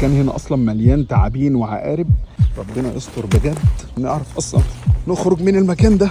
المكان هنا اصلا مليان تعابين وعقارب، ربنا يستر بجد نعرف اصلا نخرج من المكان ده.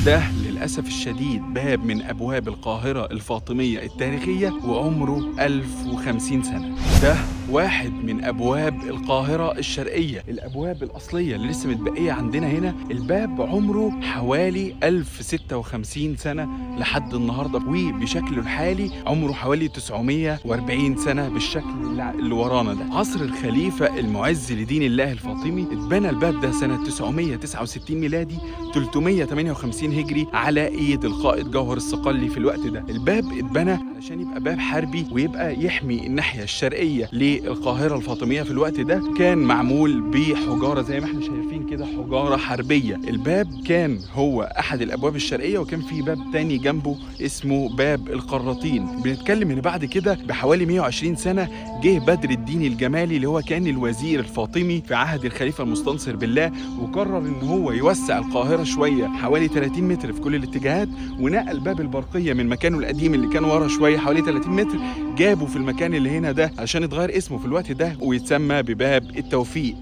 ده للأسف الشديد باب من أبواب القاهرة الفاطمية التاريخية وعمره 1050 سنة. ده واحد من أبواب القاهرة الشرقية، الأبواب الأصلية اللي لسه متبقية عندنا هنا. الباب عمره حوالي 1056 سنة لحد النهاردة، وبشكله الحالي عمره حوالي 940 سنة بالشكل اللي ورانا ده. عصر الخليفة المعز لدين الله الفاطمي اتبنى الباب ده سنة 969 ميلادي 358 هجري على ايد القائد جوهر الصقلي في الوقت ده. الباب اتبنى علشان يبقى باب حربي ويبقى يحمي الناحية الشرقية للقاهرة الفاطمية في الوقت ده. كان معمول بحجارة زي ما احنا شايفين كده، حجارة حربية. الباب كان هو احد الابواب الشرقية، وكان في باب تاني جنبه اسمه باب القراطين. بنتكلم ان بعد كده بحوالي 120 سنة جه بدر الدين الجمالي اللي هو كان الوزير الفاطمي في عهد الخليفة المستنصر بالله، وقرر ان هو يوسع القاهرة شوية حوالي 30 متر في كل الاتجاهات، ونقل باب البرقية من مكانه القديم اللي كان ورا شوية حوالي 30 متر، جابه في المكان اللي هنا ده عشان يتغير اسمه في الوقت ده ويتسمى بباب التوفيق.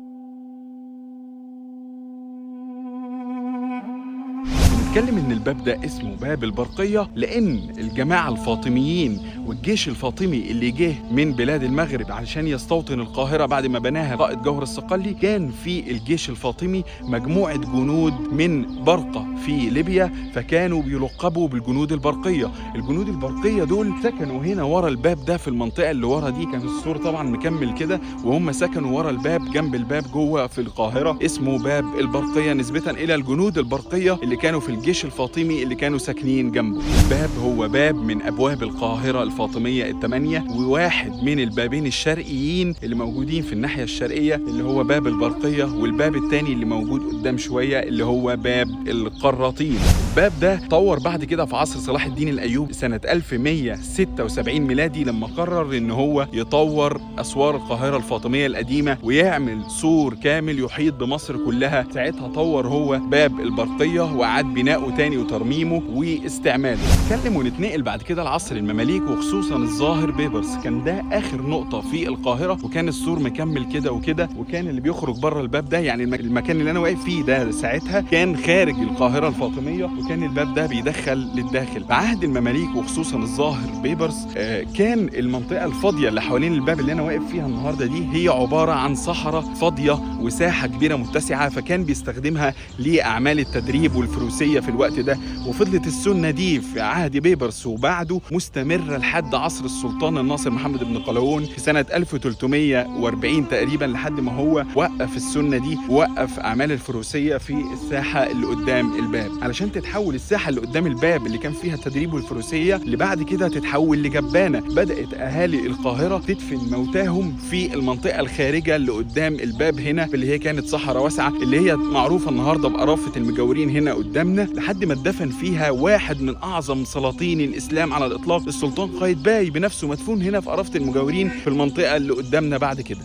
بنتكلم ان الباب ده اسمه باب البرقية لان الجماعة الفاطميين والجيش الفاطمي اللي جه من بلاد المغرب علشان يستوطن القاهرة بعد ما بناها قائد جوهر الصقلي، كان في الجيش الفاطمي مجموعة جنود من برقة في ليبيا، فكانوا بيلقبوا بالجنود البرقية. الجنود البرقية دول سكنوا هنا ورا الباب ده في المنطقة اللي ورا دي، كان السور طبعا مكمل كده، وهم سكنوا ورا الباب جنب الباب جوه في القاهرة اسمه باب البرقية نسبة إلى الجنود البرقية اللي كانوا في الجيش الفاطمي اللي كانوا ساكنين جنبه. الباب هو باب من أبواب القاهرة الفاطمية الثمانية، وواحد من البابين الشرقيين اللي موجودين في الناحية الشرقية اللي هو باب البرقية، والباب الثاني اللي موجود قدام شوية اللي هو باب القراطين. الباب ده طور بعد كده في عصر صلاح الدين الأيوبي سنة 1176 ميلادي، لما قرر إن هو يطور أسوار القاهرة الفاطمية القديمة ويعمل سور كامل يحيط بمصر كلها. ساعتها طور هو باب البرقية وأعاد بناؤه تاني وترميمه واستعماله. نتكلم ونتنقل بعد كده لعصر المماليك وخصوصا الظاهر بيبرس. كان ده آخر نقطة في القاهرة، وكان السور مكمل كده وكده، وكان اللي بيخرج بره الباب ده يعني المكان اللي أنا واقف فيه ده ساعتها كان خارج القاهرة الفاطمية، وكان الباب ده بيدخل للداخل. بعهد المماليك وخصوصا الظاهر بيبرس كان المنطقة الفاضية اللي حوالين الباب اللي أنا واقف فيها النهاردة دي هي عبارة عن صحراء فاضية وساحة كبيرة متسعة، فكان بيستخدمها لأعمال التدريب والفروسية في الوقت ده. وفضلت السنة دي في عهد بيبرس وبعده مستمرة لحد عصر السلطان الناصر محمد بن قلاوون في سنة 1340 تقريبا، لحد ما هو وقف السنة دي ووقف أعمال الفروسية في الساحة اللي قدام الباب، علشان تتحول الساحة اللي قدام الباب اللي كان فيها التدريب والفروسية اللي بعد كده تتحول لجبانة. بدأت أهالي القاهرة تدفن موتاهم في المنطقة الخارجة اللي قدام الباب هنا، اللي هي كانت صحراء واسعة اللي هي معروفة النهاردة بقرافة المجاورين هنا قدامنا، لحد ما اتدفن فيها واحد من أعظم سلاطين الإسلام على الإطلاق، السلطان قايتباي بنفسه، مدفون هنا في قرافة المجاورين في المنطقة اللي قدامنا بعد كده.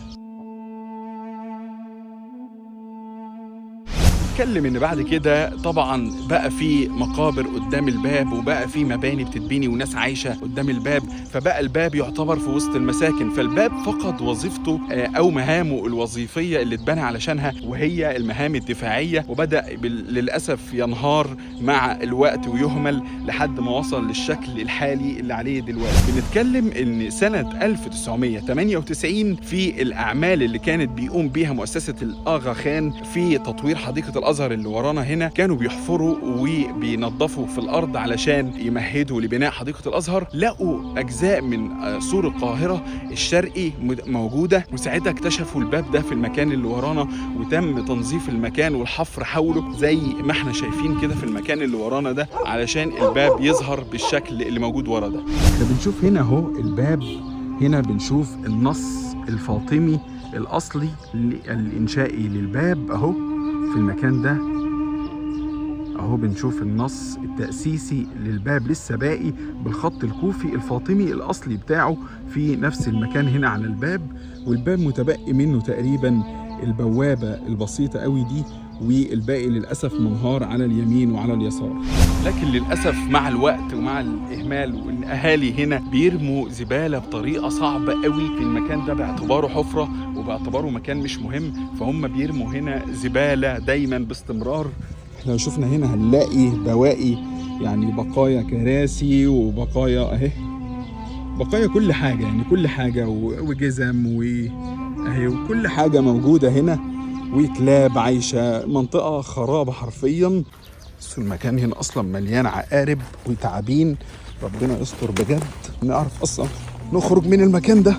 نتكلم ان بعد كده طبعا بقى في مقابر قدام الباب، وبقى في مباني بتتبني وناس عايشه قدام الباب، فبقى الباب يعتبر في وسط المساكن. فالباب فقد وظيفته او مهامه الوظيفيه اللي اتبنى علشانها، وهي المهام الدفاعيه، وبدا للاسف ينهار مع الوقت ويهمل لحد ما وصل للشكل الحالي اللي عليه دلوقتي. بنتكلم ان سنه 1998 في الاعمال اللي كانت بيقوم بيها مؤسسه الاغا خان في تطوير حديقه الازهر اللي ورانا هنا، كانوا بيحفروا وبينظفوا في الارض علشان يمهدوا لبناء حديقه الازهر. لقوا اجزاء من سور القاهره الشرقي موجوده، وساعتها اكتشفوا الباب ده في المكان اللي ورانا، وتم تنظيف المكان والحفر حوله زي ما احنا شايفين كده في المكان اللي ورانا ده، علشان الباب يظهر بالشكل اللي موجود ورا ده. احنا بنشوف هنا اهو الباب، هنا بنشوف النص الفاطمي الاصلي الانشائي للباب اهو في المكان ده اهو. بنشوف النص التأسيسي للباب لسه باقي بالخط الكوفي الفاطمي الأصلي بتاعه في نفس المكان هنا على الباب، والباب متبقي منه تقريبا البوابة البسيطة قوي دي والباقي للأسف منهار على اليمين وعلى اليسار. لكن للأسف مع الوقت ومع الإهمال والأهالي هنا بيرموا زبالة بطريقة صعبة قوي في المكان ده، باعتباره حفرة وباعتباره مكان مش مهم، فهم بيرموا هنا زبالة دايما باستمرار. احنا لو شفنا هنا هنلاقي بواقي، يعني بقايا كراسي وبقايا اهي، بقايا كل حاجة، يعني كل حاجة وجزم واهي وكل حاجة موجودة هنا، وكلاب عايشة، منطقة خرابة حرفيا. بس المكان هنا اصلا مليان عقارب وتعابين، ربنا يستر بجد نعرف اصلا نخرج من المكان ده.